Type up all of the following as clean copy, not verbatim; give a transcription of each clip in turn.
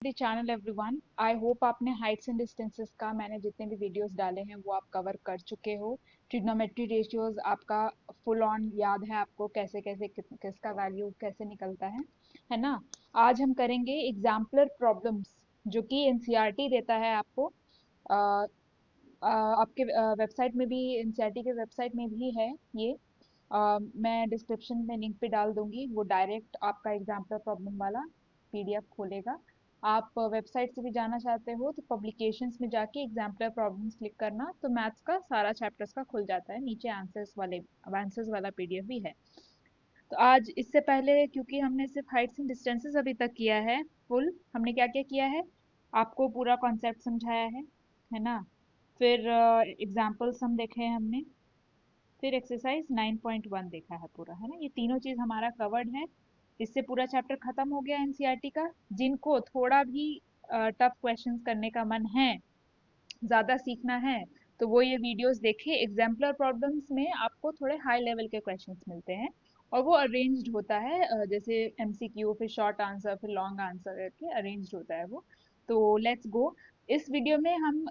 The channel everyone. I hope आपने Heights and distances का मैंने जितने भी वीडियोस डाले हैं वो आप कवर कर चुके हो। ट्रिग्नोमेट्री रेशियोज आपका फुल ऑन याद है आपको, कैसे कैसे किसका वैल्यू कैसे निकलता है ना। आज हम करेंगे एग्जाम्पलर प्रॉब्लम्स जो कि एनसीईआरटी देता है आपको। अ, आपके वेबसाइट में भी, एनसीईआरटी के वेबसाइट में भी है ये। मैं डिस्क्रिप्शन में लिंक पे डाल दूंगी, वो डायरेक्ट आपका एग्जाम्पल प्रॉब्लम वाला पीडीएफ खोलेगा। आप वेबसाइट से भी जाना चाहते हो तो पब्लिकेशंस में जाके एग्जाम्पलर प्रॉब्लम्स क्लिक करना, तो मैथ्स का सारा चैप्टर्स का खुल जाता है। नीचे आंसर्स वाला पीडीएफ भी है। तो आज इससे पहले, क्योंकि हमने सिर्फ हाइट्स एंड डिस्टेंसेस अभी तक किया है फुल, हमने क्या क्या किया है, आपको पूरा कॉन्सेप्ट समझाया है ना। फिर एग्जाम्पल्स हम देखे हैं हमने, फिर एक्सरसाइज 9.1 देखा है पूरा, है ना। ये तीनों चीज हमारा कवर्ड है। इससे पूरा चैप्टर खत्म हो गया एनसीईआरटी का। जिनको थोड़ा भी टफ क्वेश्चंस करने का मन है, ज्यादा सीखना है, तो वो ये वीडियोस देखें। एग्जाम्पलर प्रॉब्लम्स में आपको थोड़े हाई लेवल के क्वेश्चंस मिलते हैं और वो अरेंज्ड होता है, जैसे एमसीक्यू, फिर शॉर्ट आंसर, फिर लॉन्ग आंसर करके अरेंज्ड होता है वो। तो लेट्स गो। इस वीडियो में हम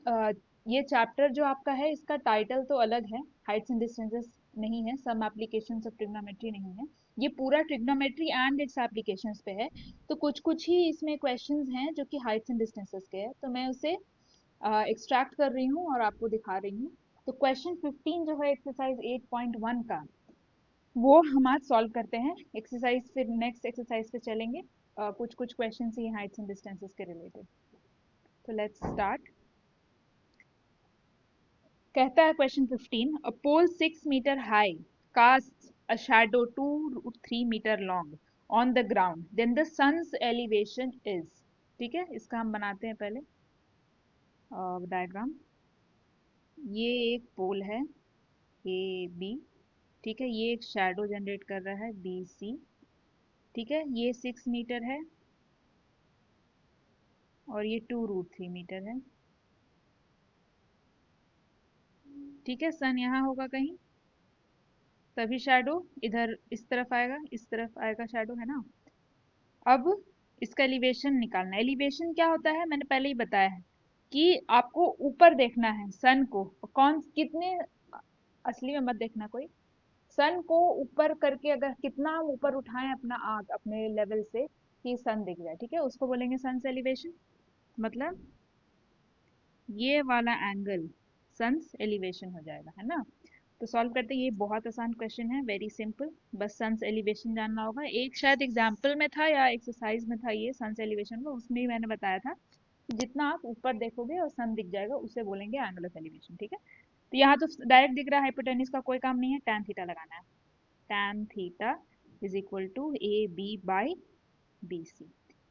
ये चैप्टर जो आपका है इसका टाइटल तो अलग है, हाइट्स एंड डिस्टेंसेस नहीं है, सम एप्लीकेशंस ऑफ ट्रिग्नोमेट्री नहीं है, ये पूरा ट्रिग्नोमेट्री एंड इट्स एप्लीकेशंस पे है। तो कुछ कुछ ही इसमें क्वेश्चंस हैं जो कि हाइट्स एंड डिस्टेंसेस के हैं, तो मैं उसे एक्सट्रैक्ट कर रही हूँ और आपको दिखा रही हूँ। तो क्वेश्चन 15 जो है एक्सरसाइज 8.1 का, वो हम आज सॉल्व करते हैं। एक्सरसाइज फिर नेक्स्ट एक्सरसाइज पे चलेंगे। कुछ कुछ क्वेश्चन ही हाइट्स एंड डिस्टेंसेस के रिलेटेड। तो लेट्स स्टार्ट। कहता है question 15, a pole 6 metre high casts a shadow 2 to 3 metre long on the ground, then the sun's elevation is। ठीक है, इसका हम बनाते हैं पहले डायग्राम। ये एक पोल है ए बी, ठीक है, ये एक शैडो जनरेट कर रहा है बी सी, ठीक है, ये 6 मीटर है और ये 2√3 मीटर है, ठीक है। सन यहाँ होगा कहीं, तभी शैडो इधर इस तरफ आएगा, इस तरफ आएगा शैडो, है ना। अब इसका एलिवेशन निकालना है। एलिवेशन क्या होता है मैंने पहले ही बताया है कि आपको ऊपर देखना है सन को, कौन कितने, असली में मत देखना कोई। सन को ऊपर करके अगर कितना हम ऊपर उठाएं अपना आंख अपने लेवल से कि सन दिख जाए, ठीक है, उसको बोलेंगे सन से एलिवेशन। मतलब ये वाला एंगल सन्स एलिवेशन हो जाएगा, है ना। तो सॉल्व करते हैं। ये बहुत आसान क्वेश्चन है, वेरी सिंपल। बस सन्स एलिवेशन जानना होगा। एक शायद एग्जाम्पल में था या एक्सरसाइज में था ये सन्स एलिवेशन को, उसमें ही मैंने बताया था कि जितना आप ऊपर देखोगे और सन दिख जाएगा उसे बोलेंगे एंगल ऑफ एलिवेशन, ठीक है। तो यहाँ तो डायरेक्ट दिख रहा है, हाइपोटेन्यूज का कोई काम नहीं है, टैन थीटा लगाना है। Tan theta is equal to a b by b c,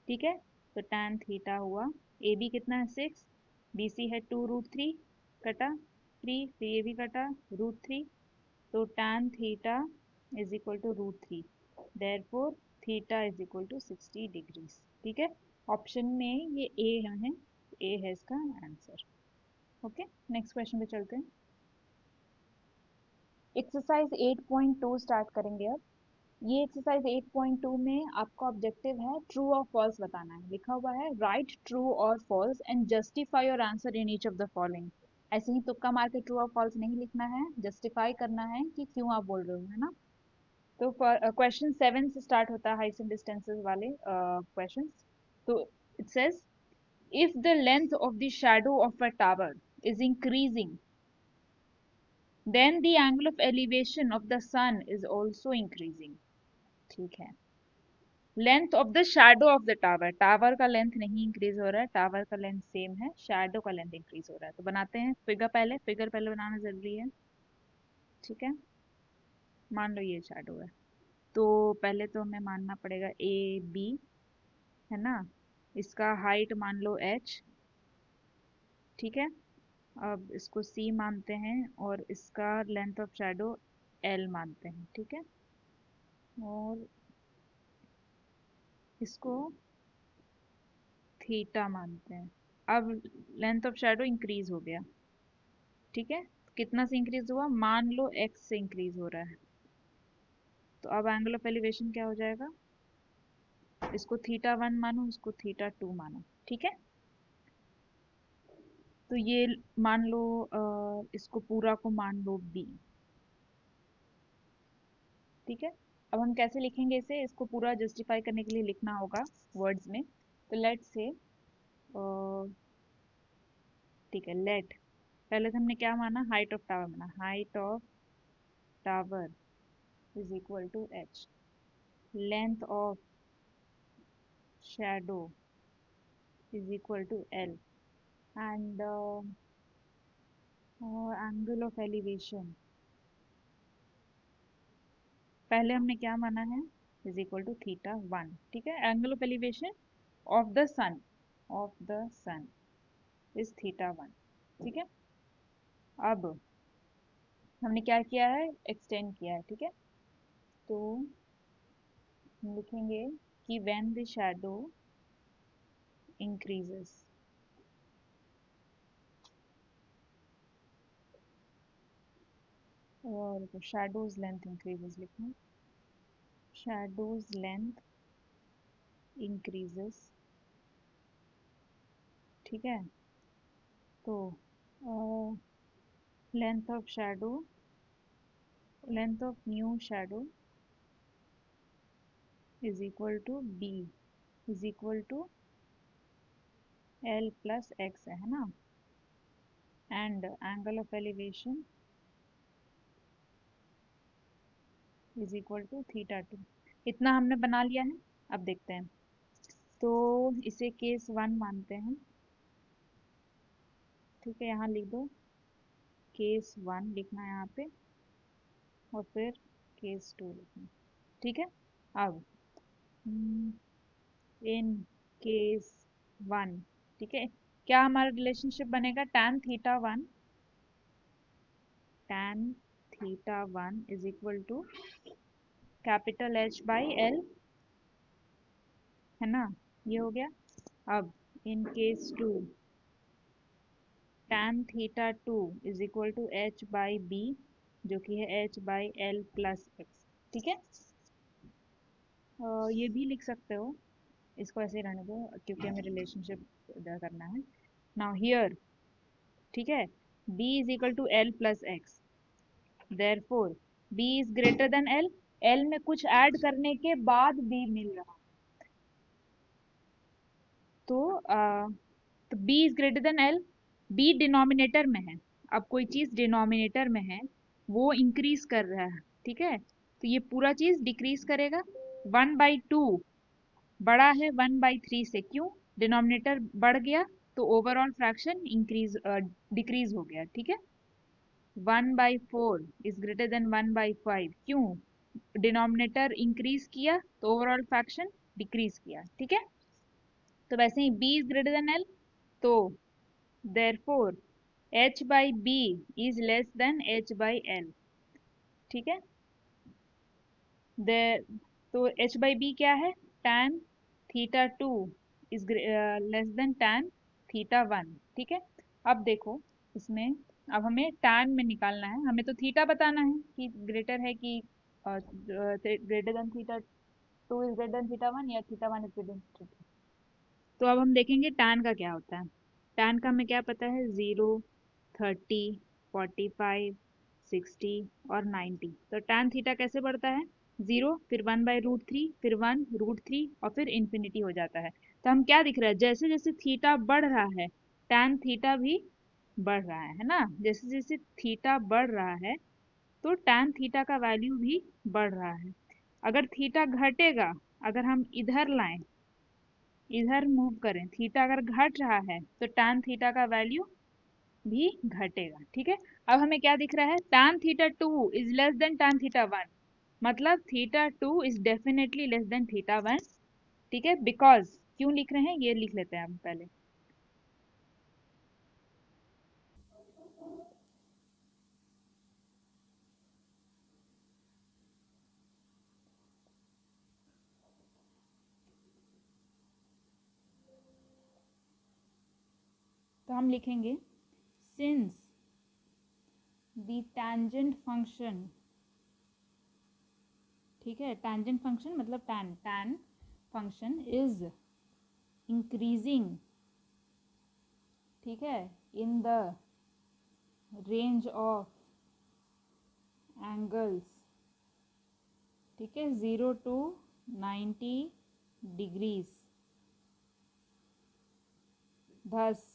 ठीक है। तो टैन थीटा हुआ, ए बी कितना है 6, बी सी है 2√3, कटा 3, फिर ये भी कटा √3, तो tan theta is equal to √3, therefore theta is equal to 60 degrees, ठीक है। ऑप्शन में ये ए है, ए है इसका आंसर। ओके, नेक्स्ट क्वेश्चन पे चलते हैं। एक्सरसाइज 8.2 स्टार्ट करेंगे अब। ये एक्सरसाइज 8.2 में आपका ऑब्जेक्टिव है ट्रू और फॉल्स बताना है। लिखा हुआ है राइट ट्रू और false and justify your answer in each of the following. ऐसे ही तुक्का मार के ट्रू और फॉल्स नहीं लिखना है, जस्टिफाई करना है कि क्यों आप बोल रहे हो, है ना। तो क्वेश्चन 7 से स्टार्ट होता है, हाइट्स एंड डिस्टेंसेस वाले क्वेश्चन। तो it says, if the length of the shadow of a tower is increasing, then the angle of elevation of the sun is also increasing, ठीक है। Length of the shadow of the tower, tower का length नहीं increase हो रहा है, tower का length same है, shadow का लेंथ इंक्रीज हो रहा है। तो बनाते हैं फिगर, पहले फिगर पहले बनाना जरूरी है, ठीक है। मान लो ये शैडो है, तो पहले तो हमें मानना पड़ेगा ए बी, है ना। इसका हाइट मान लो h, ठीक है। अब इसको c मानते हैं और इसका लेंथ ऑफ शैडो l मानते हैं, ठीक है। और इसको थीटा मानते हैं। अब लेंथ ऑफ शैडो इंक्रीज हो गया, ठीक है। कितना से इंक्रीज हुआ, मान लो x से इंक्रीज हो रहा है। तो अब एंगल ऑफ एलिवेशन क्या हो जाएगा, इसको θ1 मानो, इसको θ2 मानो, ठीक है। तो ये मान लो इसको पूरा को मान लो b, ठीक है। अब हम कैसे लिखेंगे इसे, इसको पूरा जस्टिफाई करने के लिए लिखना होगा वर्ड्स में। तो लेट से ठीक है, लेट पहले तो हमने क्या माना, हाइट ऑफ टावर माना, height of tower is equal to h, length of shadow is equal to l, and angle of elevation पहले हमने क्या माना है, इज इक्वल टू θ1, ठीक है। Angle of elevation of the sun is θ1, ठीक है। अब हमने क्या किया है, एक्सटेंड किया है, ठीक है। तो हम लिखेंगे कि व्हेन द शैडो इंक्रीजेस, और शैडोज लेंथ इंक्रीजेस लिखना, शैडोज लेंथ इंक्रीजेस, ठीक है। तो length of shadow, length of new shadow is equal to B is equal to L plus X है ना, and angle of elevation is equal to θ2। इतना हमने बना लिया है। अब देखते हैं, तो इसे केस 1 मानते हैं, ठीक है। यहाँ लिख दो केस 1 लिखना है यहाँ पे, और फिर केस 2 लिखना, ठीक है। अब इन केस 1, ठीक है, क्या हमारा रिलेशनशिप बनेगा, tan θ1 is equal to capital H by L, है ना, ये हो गया। अब in case 2, tan θ2 is equal to H by B, जो कि है H by L plus X, ठीक है। ये भी लिख सकते हो, इसको ऐसे रहने दो क्योंकि हमें रिलेशनशिप करना है। नाउ हियर, ठीक है, b is equal to L plus x, therefore b is greater than L, L में कुछ ऐड करने के बाद b मिल रहा, तो तो b is greater than L, b denominator में है। अब कोई चीज डिनोमिनेटर में है, वो इंक्रीज कर रहा है, ठीक है, तो ये पूरा चीज डिक्रीज करेगा। 1/2 बड़ा है 1/3 से, क्यों, डिनोमिनेटर बढ़ गया, तो ओवरऑल फ्रैक्शन इंक्रीज डिक्रीज हो गया, ठीक है। 1/4 इज ग्रेटर देन 1/5, क्यों, डिनोमिनेटर इंक्रीज किया तो ओवरऑल फ्रैक्शन डिक्रीज किया, ठीक है। तो वैसे ही b is greater than l, तो therefore h by b is less then h by l, ठीक है। दे तो h बाई b क्या है, tan θ2 is less than tan θ1, ठीक है। अब देखो इसमें, अब हमें tan में निकालना है, हमें तो थीटा बताना है कि ग्रेटर है कि greater than θ2 is greater than θ1 या θ1 इज ग्रेटर देन। तो अब हम देखेंगे tan का क्या होता है। tan का हमें क्या पता है, 0, 30, 45, 60 और 90। तो tan थीटा कैसे बढ़ता है, 0, फिर 1/√3, फिर 1√3 और फिर इन्फिनिटी हो जाता है। तो हम क्या दिख रहा है, जैसे जैसे थीटा बढ़ रहा है tan थीटा भी बढ़ रहा है ना, जैसे जैसे थीटा बढ़ रहा है तो tan थीटा का वैल्यू भी बढ़ रहा है। अगर थीटा घटेगा, अगर हम इधर लाएं, इधर मूव करें, थीटा अगर घट रहा है तो tan थीटा का वैल्यू भी घटेगा, ठीक है। अब हमें क्या दिख रहा है, tan θ2 is less than tan θ1, मतलब θ2 इज डेफिनेटली लेस देन θ1, ठीक है। बिकॉज, क्यों लिख रहे हैं ये लिख लेते हैं हम पहले। तो हम लिखेंगे सिंस द tangent फंक्शन, ठीक है, tangent फंक्शन मतलब tan फंक्शन इज इंक्रीजिंग, ठीक है, in the range of angles, ठीक है, 0 to 90 degrees, thus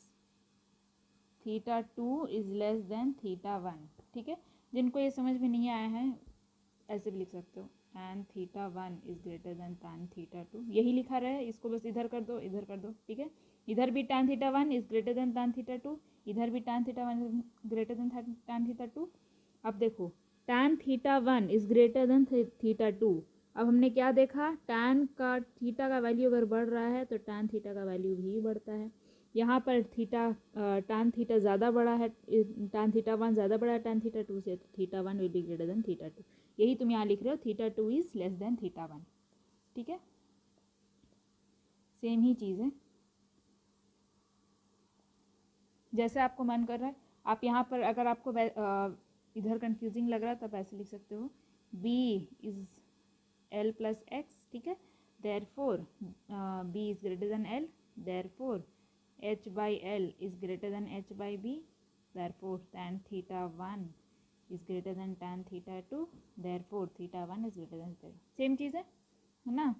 theta 2 is less than theta 1, ठीक है। जिनको ये समझ में नहीं आया है ऐसे भी लिख सकते हो, tan theta 1 is greater then tan theta 2, यही लिखा रहे, इसको बस इधर कर दो, इधर कर दो, ठीक है। इधर भी tan theta 1 is greater then tan theta 2, इधर भी tan theta 1 is greater then tan theta 2। अब देखो tan theta 1 is greater then theta 2, अब हमने क्या देखा, tan का थीटा का वैल्यू अगर बढ़ रहा है तो tan थीटा का वैल्यू भी बढ़ता है। यहाँ पर थीटा tan थीटा ज़्यादा बड़ा है, tan थीटा 1 ज़्यादा बड़ा है tan थीटा 2 से, तो theta 1 will be greater than theta 2, यही तुम यहाँ लिख रहे हो, theta 2 is less than theta 1, ठीक है, सेम ही चीज़ है। जैसे आपको मन कर रहा है, आप यहाँ पर अगर आपको इधर कंफ्यूजिंग लग रहा है तो आप ऐसे लिख सकते हो, b is l plus X, ठीक है, therefore b is greater than l, therefore h by l is greater then h by b, therefore tan theta 1 is greater than tan theta 2, therefore theta 1 is greater than theta 2, same चीज़ है ना।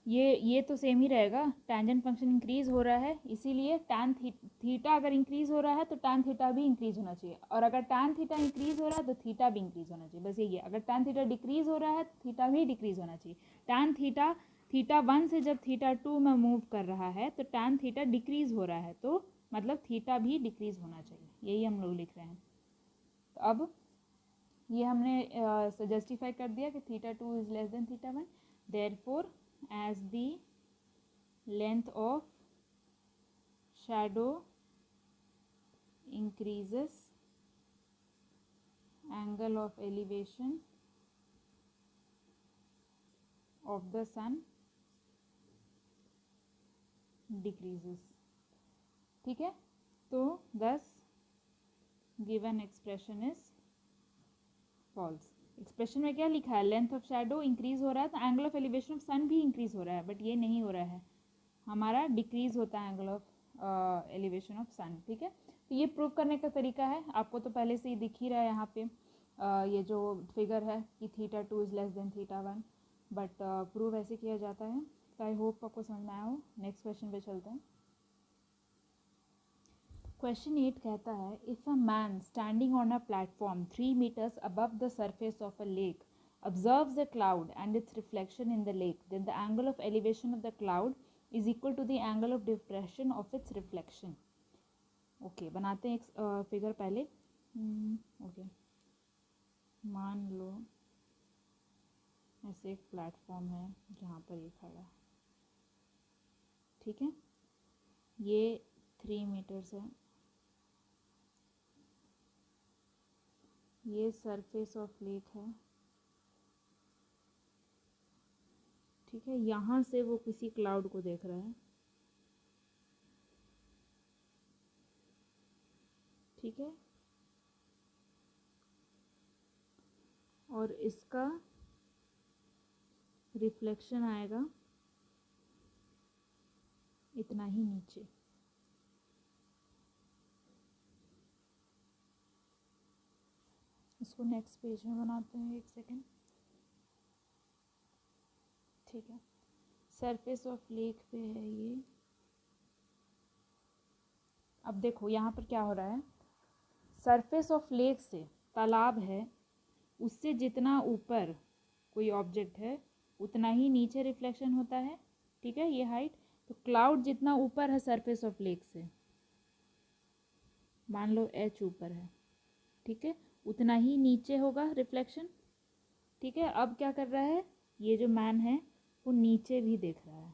ये तो same ही रहेगा, tangent function increase हो रहा है इसीलिए tan theta अगर इंक्रीज हो रहा है तो tan थीटा भी इंक्रीज होना चाहिए, और अगर tan थीटा इंक्रीज हो रहा है तो थीटा भी इंक्रीज होना चाहिए, बस यही है। अगर tan थीटा डिक्रीज हो रहा है तो थीटा भी डिक्रीज होना चाहिए। tan थीटा 1 से जब थीटा 2 में मूव कर रहा है तो tan थीटा डिक्रीज हो रहा है, तो मतलब थीटा भी डिक्रीज होना चाहिए, यही हम लोग लिख रहे हैं। तो अब ये हमने जस्टिफाई कर दिया कि theta 2 is less than theta 1, therefore as the length of shadow increases, angle of elevation of the sun decreases, ठीक है। तो this given expression is false. Expression में क्या लिखा है, लेंथ ऑफ शैडो इंक्रीज हो रहा है तो एंगल ऑफ एलिवेशन ऑफ सन भी इंक्रीज हो रहा है, बट ये नहीं हो रहा है, हमारा डिक्रीज होता है एंगल ऑफ एलिवेशन ऑफ सन, ठीक है। तो ये प्रूव करने का तरीका है, आपको तो पहले से ही दिख ही रहा है यहाँ पे ये जो फिगर है कि theta 2 is less than theta 1, but prove ऐसे किया जाता है। तो आई होप आपको समझ में आया हो। नेक्स्ट क्वेश्चन पे चलते हैं। क्वेश्चन 8 कहता है, if a man standing on a platform 3 meters above the surface of a lake observes a cloud and its reflection in the lake, then the angle of elevation of the cloud is equal to the angle of depression of its reflection. Okay बनाते हैं एक figure पहले। Okay मान लो ऐसे एक platform है जहाँ पर ये खड़ा है, ठीक है, ये 3 meters है, ये सरफेस ऑफ लेक है, ठीक है, यहाँ से वो किसी क्लाउड को देख रहा है, ठीक है, और इसका रिफ्लेक्शन आएगा इतना ही नीचे। इसको नेक्स्ट पेज में बनाते हैं, एक सेकेंड, ठीक है, सरफेस ऑफ लेक पे है ये। अब देखो यहाँ पर क्या हो रहा है, सरफेस ऑफ लेक से, तालाब है, उससे जितना ऊपर कोई ऑब्जेक्ट है उतना ही नीचे रिफ्लेक्शन होता है, ठीक है, ये हाइट। तो क्लाउड जितना ऊपर है सरफेस ऑफ लेक से, मान लो h ऊपर है, ठीक है, उतना ही नीचे होगा रिफ्लेक्शन, ठीक है। अब क्या कर रहा है, ये जो मैन है वो नीचे भी देख रहा है।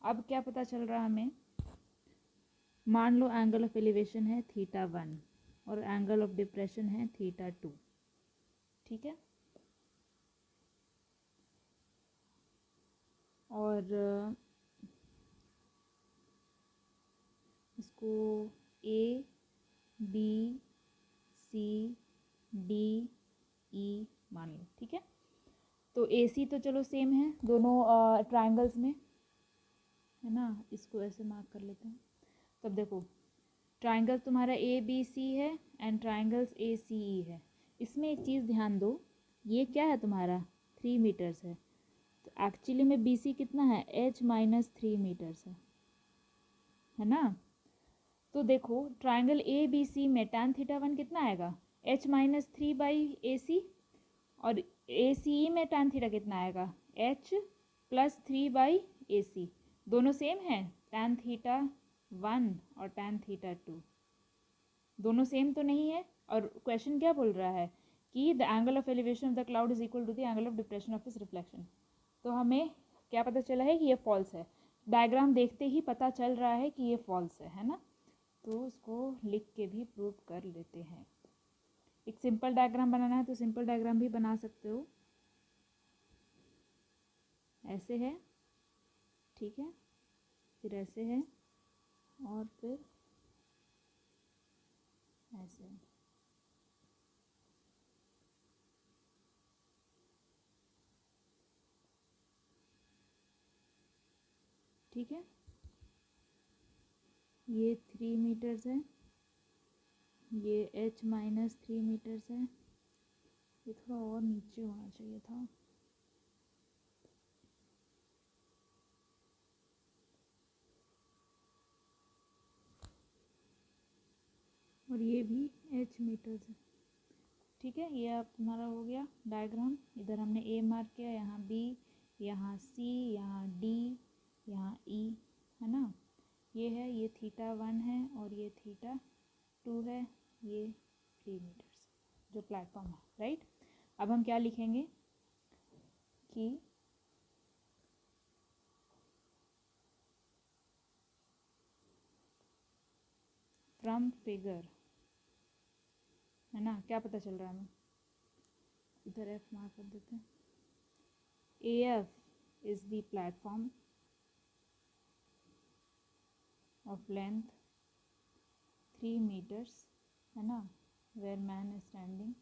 अब क्या पता चल रहा है हमें, मान लो एंगल ऑफ एलिवेशन है थीटा 1 और एंगल ऑफ डिप्रेशन है थीटा 2, ठीक है, और इसको A B C D E मान लो, ठीक है। तो ए सी तो चलो सेम है दोनों ट्राइंगल्स में, है ना। इसको ऐसे मार्क कर लेते हैं। तब देखो ट्राइंगल तुम्हारा ए बी सी है एंड ट्राइंगल्स ए सी ई है। इसमें एक चीज़ ध्यान दो, ये क्या है तुम्हारा 3 मीटर्स है, तो एक्चुअली में बी सी कितना है h माइनस 3 मीटर्स है ना। तो देखो ट्राइंगल ए बी सी में tan थीटा 1 कितना आएगा h माइनस 3 बाई ए सी, और ए सी ई में tan थीटा कितना आएगा h प्लस 3 बाई ए सी। दोनों सेम है tan थीटा 1 और tan थीटा 2 दोनों सेम तो नहीं है। और क्वेश्चन क्या बोल रहा है कि the angle of elevation of the cloud is equal to the angle of depression of its reflection. तो हमें क्या पता चला है कि ये फॉल्स है, डायग्राम देखते ही पता चल रहा है कि ये फॉल्स है ना। तो उसको लिख के भी प्रूव कर लेते हैं। एक सिंपल डायग्राम बनाना है तो सिंपल डायग्राम भी बना सकते हो, ऐसे है, ठीक है, फिर ऐसे है और फिर ऐसे है। ठीक है, ये 3 मीटर्स है, ये h माइनस 3 मीटर्स है, ये थोड़ा और नीचे होना चाहिए था। और ये भी h मीटर्स है। ठीक है, ये अब तुम्हारा हो गया डायग्राम। इधर हमने ए मार्क किया, यहाँ बी, यहाँ सी, यहाँ डी, यहाँ ई, है ना। ये है, ये थीटा 1 है और ये थीटा 2 है, ये 3 मीटर्स जो प्लेटफॉर्म है, राइट। अब हम क्या लिखेंगे कि फ्रॉम फिगर, है ना, क्या पता चल रहा है हमें, इधर एफ मार्क कर देते हैं। A f is the platform of length 3 meters, है ना, वेयर मैन इज स्टैंडिंग।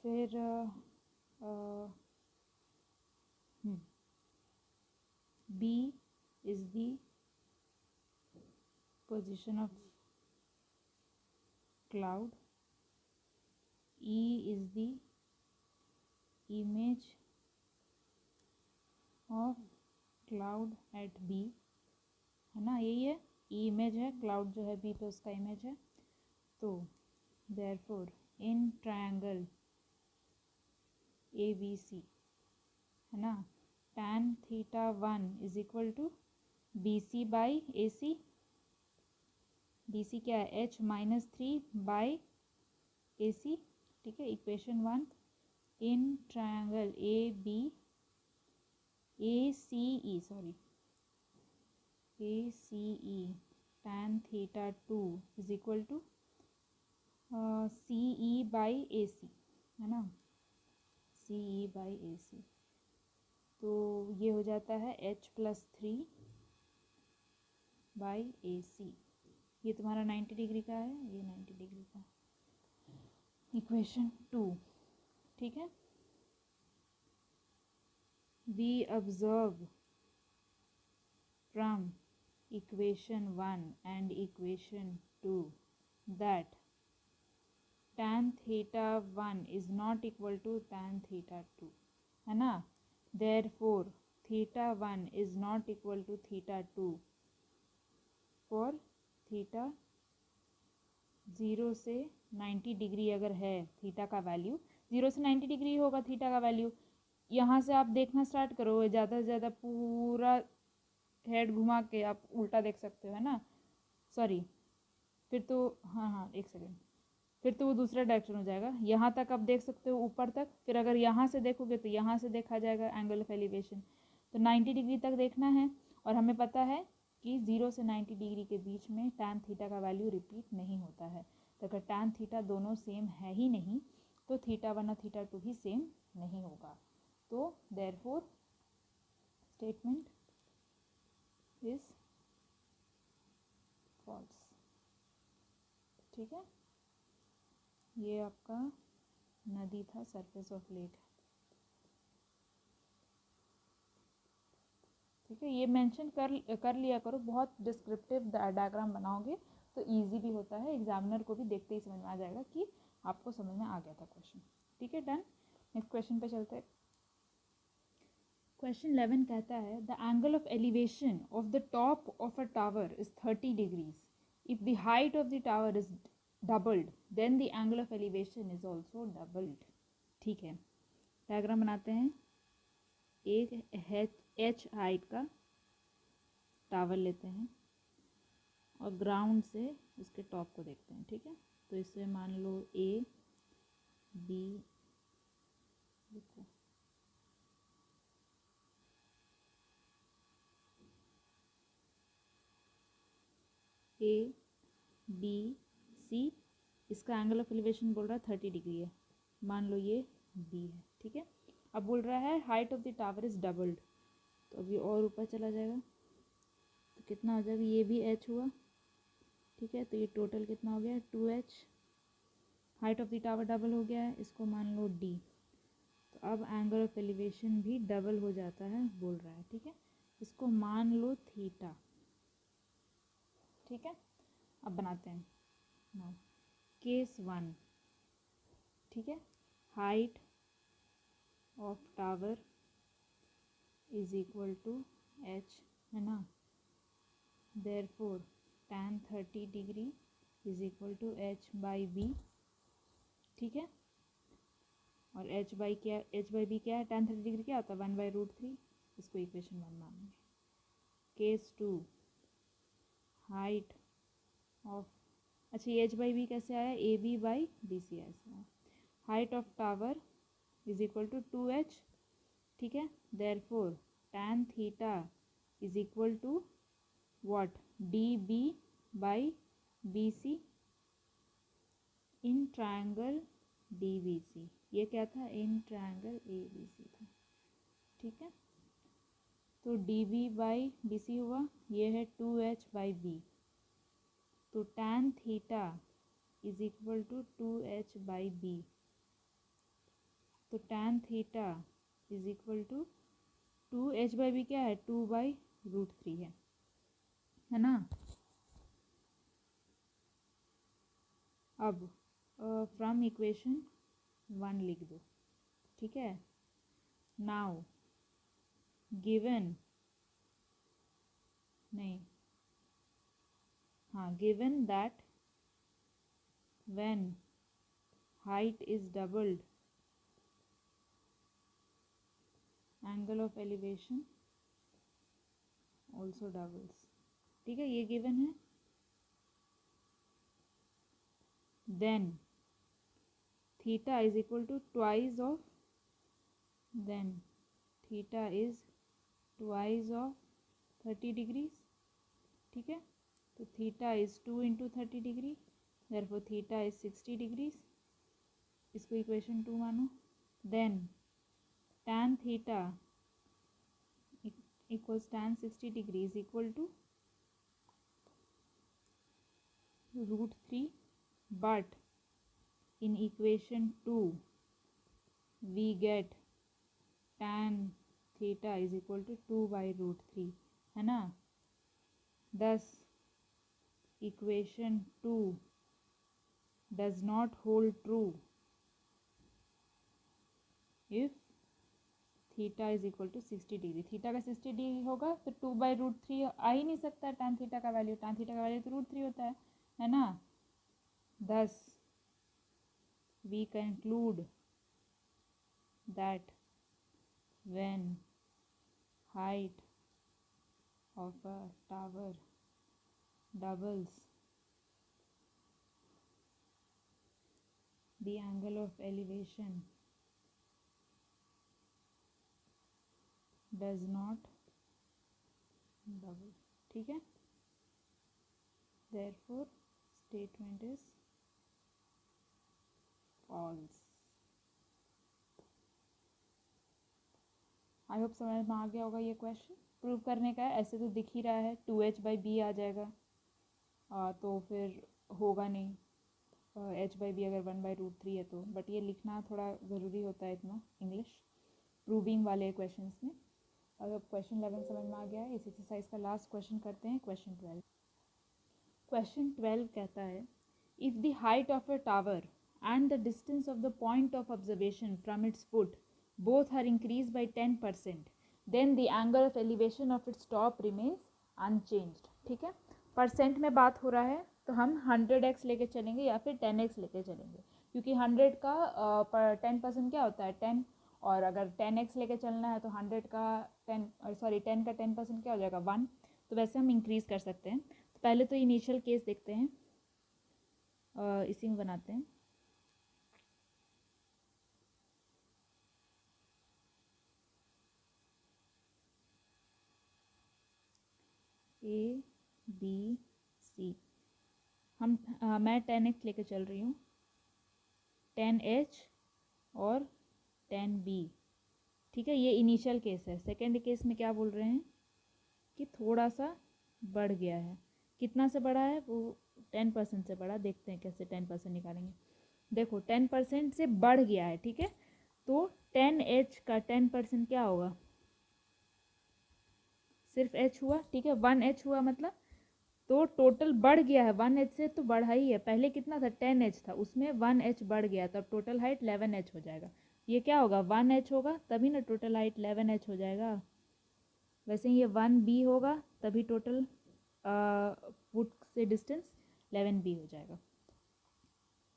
फिर b is the position of cloud, E is the image of cloud at B, है ना, यही है, E इमेज है, क्लाउड जो है B पे उसका इमेज है। तो therefore in triangle ABC, है ना, tan theta 1 is equal to B C by A C. B C क्या है h minus 3 by A C, ठीक है, equation 1। In triangle A B A C E, sorry A C E, tan theta 2 is equal to C E by A C, है ना, सी E by A सी। तो ये हो जाता है h प्लस 3 बाई ए सी। ये तुम्हारा 90 डिग्री का है, ये 90 डिग्री का, इक्वेशन 2, ठीक है। We observe from equation 1 and equation 2 that tan theta 1 is not equal to tan theta 2, है ना। Therefore theta 1 is not equal to theta 2 for theta 0 से 90 डिग्री अगर है थीटा का वैल्यू, 0 से 90 डिग्री होगा थीटा का वैल्यू। यहाँ से आप देखना स्टार्ट करो, ज़्यादा से ज़्यादा पूरा हेड घुमा के आप उल्टा देख सकते हो, है ना, सॉरी, फिर तो हाँ एक सेकेंड, फिर तो वो दूसरा डायरेक्शन हो जाएगा। यहाँ तक आप देख सकते हो ऊपर तक, फिर अगर यहाँ से देखोगे तो यहाँ से देखा जाएगा एंगल ऑफ एलिवेशन। तो 90 डिग्री तक देखना है, और हमें पता है कि 0 से 90 डिग्री के बीच में tan थीटा का वैल्यू रिपीट नहीं होता है। तो अगर tan थीटा दोनों सेम है ही नहीं तो थीटा 1 और थीटा 2 भी सेम नहीं होगा। तो देयरफॉर स्टेटमेंट इज फॉल्स, ठीक है। ये आपका नदी था, सरफेस ऑफ लेक। ठीक है, ये मेंशन कर लिया करो, बहुत डिस्क्रिप्टिव डायग्राम बनाओगे तो इजी भी होता है, एग्जामिनर को भी देखते ही समझ में आ जाएगा कि आपको समझ में आ गया था क्वेश्चन। ठीक है, डन। नेक्स्ट क्वेश्चन पे चलते हैं। क्वेश्चन 11 कहता है the angle of elevation of the top of a tower is 30 degrees. If the height of the tower is doubled then the angle of elevation is also doubled. ठीक है, diagram बनाते हैं। एक एच हाइट का tower लेते हैं और ground से उसके टॉप को देखते हैं। ठीक है, तो इससे मान लो ए बी, देखो ए बी सी, इसका एंगल ऑफ एलिवेशन बोल रहा है 30 डिग्री है, मान लो ये बी है। ठीक है, अब बोल रहा है height of the tower is doubled, तो अभी और ऊपर चला जाएगा तो कितना हो जाएगा, ये भी एच हुआ। ठीक है, तो ये टोटल कितना हो गया 2h। Height of the tower double हो गया है, इसको मान लो डी, तो अब एंगल ऑफ एलिवेशन भी डबल हो जाता है बोल रहा है। ठीक है, इसको मान लो थीटा। ठीक है, अब बनाते हैं नाउ केस 1। ठीक है, height of tower is equal to h, है ना, therefore tan 30 degree is equal to h by b. ठीक है, और एच बाई बी क्या है, tan 30 डिग्री क्या होता है 1/√3, इसको इक्वेशन 1 मानेंगे। केस 2, हाइट ऑफ, अच्छा ये एच बाई बी कैसे आया, a b by b c ऐसे आया। Height of tower is equal to 2h। ठीक है, therefore tan theta is equal to what, d b by b c in triangle d b c. ये क्या था, इन triangle A B C था। ठीक है, तो d b by b c हुआ, ये है 2h बाई बी, तो tan theta is equal to 2h by b, तो tan theta is equal to 2h by b क्या है 2/√3 है ना। अब फ्रॉम इक्वेशन 1 लिख दो। ठीक है, नाउ गिवन, नहीं हाँ, given that when height is doubled angle of elevation also doubles. ठीक है, ये गिवन है। Then theta is equal to twice of, then theta is twice of 30 degrees. ठीक है, तो theta is 2 into 30 degree, therefore theta is 60 degrees, इसको equation 2 मानो। Then tan theta equals tan 60 degree is equal to √3, but in equation 2 we get tan theta is equal to 2/√3, है ना। thus equation 2 does not hold true if theta is equal to 60 degree. Theta का 60 degree होगा तो 2/√3 आ ही नहीं सकता tan theta का value, tan theta का value तो √3 होता है ना। thus we conclude that when height of a tower doubles, the angle of elevation does not double। ठीक है, therefore statement is false। I hope समझ में आ गया होगा ये क्वेश्चन। प्रूव करने का है, ऐसे तो दिख ही रहा है 2h बाई बी आ जाएगा, तो फिर होगा नहीं, h/b अगर 1/√3 है तो, बट ये लिखना थोड़ा ज़रूरी होता है इतना इंग्लिश प्रूविंग वाले क्वेश्चंस में। अगर क्वेश्चन 11 समझ में आ गया है, इस एक्सरसाइज का लास्ट क्वेश्चन करते हैं, क्वेश्चन 12। क्वेश्चन 12 कहता है if the height of a tower and the distance of the point of observation from its foot both are increase by 10%, then the angle of elevation of its top remains unchanged. ठीक है, percent में बात हो रहा है तो हम 100x लेके चलेंगे या फिर 10x लेके चलेंगे, क्योंकि 100 का 10% क्या होता है 10, और अगर 10x लेके चलना है तो 100 का 10 का 10% क्या हो जाएगा 1। तो वैसे हम इंक्रीज़ कर सकते हैं। तो पहले तो इनिशियल केस देखते हैं, इसी में बनाते हैं। ए बी सी, मैं 10x लेके चल रही हूँ, 10h और 10b। ठीक है, ये इनिशियल केस है। सेकेंड केस में क्या बोल रहे हैं कि थोड़ा सा बढ़ गया है। कितना से बढ़ा है, वो 10% से बढ़ा। देखते हैं कैसे 10% निकालेंगे। देखो 10% से बढ़ गया है, ठीक है, तो 10h का 10% क्या होगा, सिर्फ h हुआ, ठीक है, 1h हुआ मतलब, तो टोटल बढ़ गया है 1h से, तो बढ़ा ही है। पहले कितना था 10h था, उसमें 1h बढ़ गया, तब टोटल हाइट 11h हो जाएगा। ये क्या होगा 1h होगा, तभी ना टोटल हाइट 11h हो जाएगा। वैसे ही ये 1b होगा, तभी टोटल फुट से डिस्टेंस 11b हो जाएगा।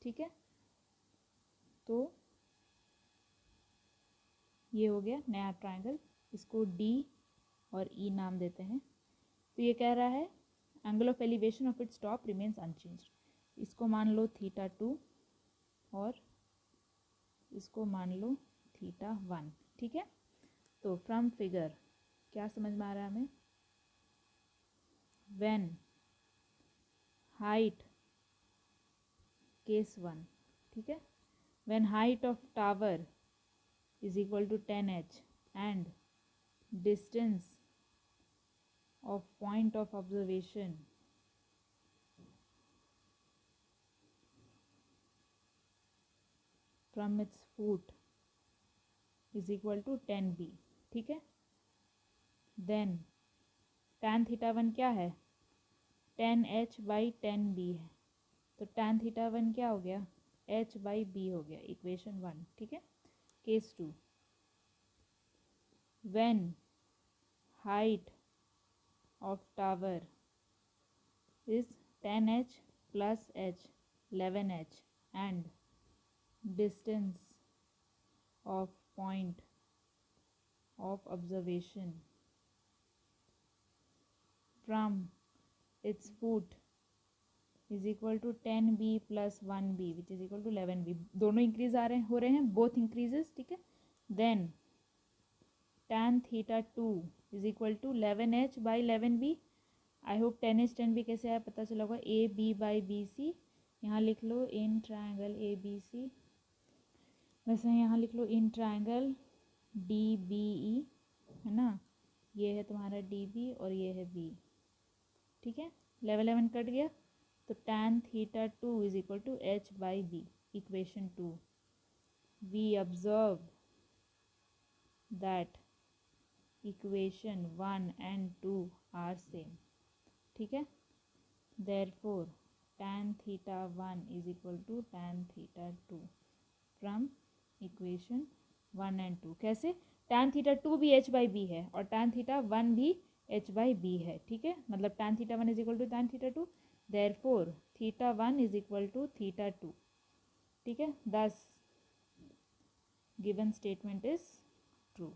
ठीक है, तो ये हो गया नया ट्रायंगल, इसको D और E नाम देते हैं। तो ये कह रहा है angle of elevation of its top remains unchanged. इसको मान लो θ2 और इसको मान लो θ1। ठीक है, तो फ्रॉम फिगर क्या समझ में आ रहा है हमें, व्हेन हाइट, केस 1, ठीक है, when height of tower is equal to 10h and distance of point of observation from its foot is equal to 10b। ठीक है, then tan θ1 क्या है 10h/10b है, तो tan θ1 क्या हो गया h/b हो गया, इक्वेशन 1। ठीक है, case 2, when height of tower is 10h plus h 11h and distance of point of observation from its foot is equal to 10b plus 1b which is equal to 11b। दोनों increase हो रहे हैं, both increases. ठीक है, then tan θ2 is equal to 11h/11b। I hope 10h 10b कैसे आया पता चला होगा। A b by b c, यहाँ लिख लो in triangle A B C, वैसे यहाँ लिख लो in triangle D B E, है ना, ये है तुम्हारा डी बी और ये है बी। ठीक है, 11 कट गया, तो tan θ2 is equal to h/b, equation 2। We observe that equation 1 and 2 are same। ठीक है, therefore tan θ1 is equal to tan θ2 from equation 1 and 2। कैसे, tan θ2 भी h/b है और tan θ1 भी h/b है। ठीक है, मतलब tan θ1 is equal to tan θ2, therefore θ1 is equal to θ2। ठीक है, thus given statement is true।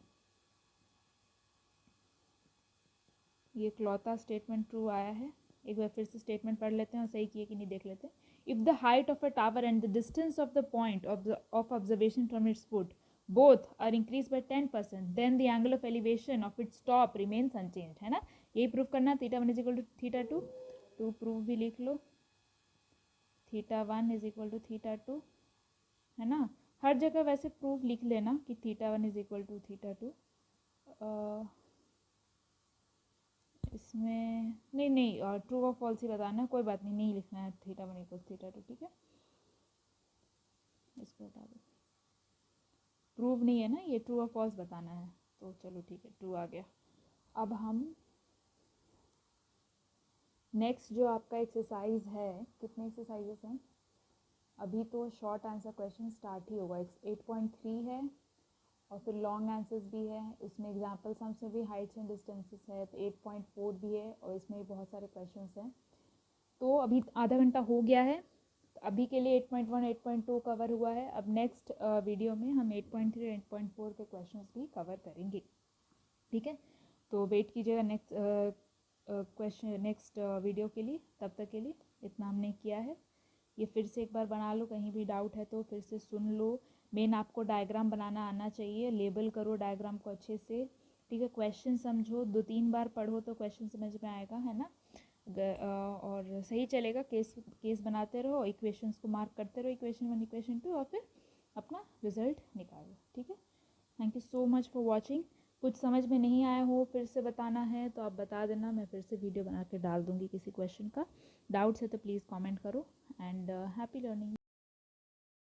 ये क्लौता स्टेटमेंट ट्रू आया है। एक बार फिर से स्टेटमेंट पढ़ लेते हैं और सही किए कि नहीं देख लेते हैं। If the height of a tower and the distance of the point of observation from its foot both are increase by 10%, then the angle of elevation of its top remains unchanged. है ना, यही prove करना, θ1 is equal to θ2, to prove भी लिख लो, θ1 is equal to θ2, है ना। हर जगह वैसे प्रूफ लिख लेना कि θ1 इज इक्वल टू θ2। इसमें नहीं ट्रू और फॉल्स ही बताना, कोई बात नहीं, नहीं लिखना है θ1 इक्वल θ2। ठीक है, इसको हटा दो, प्रूव नहीं है ना ये, ट्रू और फॉल्स बताना है, तो चलो ठीक है ट्रू आ गया। अब हम नेक्स्ट जो आपका एक्सरसाइज है, कितने एक्सरसाइजेस हैं अभी, तो शॉर्ट आंसर क्वेश्चन स्टार्ट ही होगा। 8.3 है और फिर लॉन्ग आंसर्स भी है, उसमें एग्जाम्पल सम्स में भी हाइट्स एंड डिस्टेंसेस है, तो 8.4 भी है और इसमें भी बहुत सारे क्वेश्चंस हैं। तो अभी आधा घंटा हो गया है, तो अभी के लिए 8.1 8.2 कवर हुआ है। अब नेक्स्ट वीडियो में हम 8.3 8.4 के क्वेश्चंस भी कवर करेंगे, ठीक है। तो वेट कीजिएगा नेक्स्ट क्वेश्चन नेक्स्ट वीडियो के लिए। तब तक के लिए इतना हमने किया है, ये फिर से एक बार बना लो, कहीं भी डाउट है तो फिर से सुन लो। मेन आपको डायग्राम बनाना आना चाहिए, लेबल करो डायग्राम को अच्छे से, ठीक है। क्वेश्चन समझो, 2-3 बार पढ़ो तो क्वेश्चन समझ में आएगा, है ना। और सही चलेगा, केस केस बनाते रहो, इक्वेशंस को मार्क करते रहो, इक्वेशन 1 इक्वेशन 2, और फिर अपना रिजल्ट निकालो, ठीक है। Thank you so much for watching. कुछ समझ में नहीं आया हो, फिर से बताना है तो आप बता देना, मैं फिर से वीडियो बना के डाल दूँगी किसी क्वेश्चन का। डाउट्स है तो प्लीज़ कमेंट करो, एंड हैप्पी लर्निंग।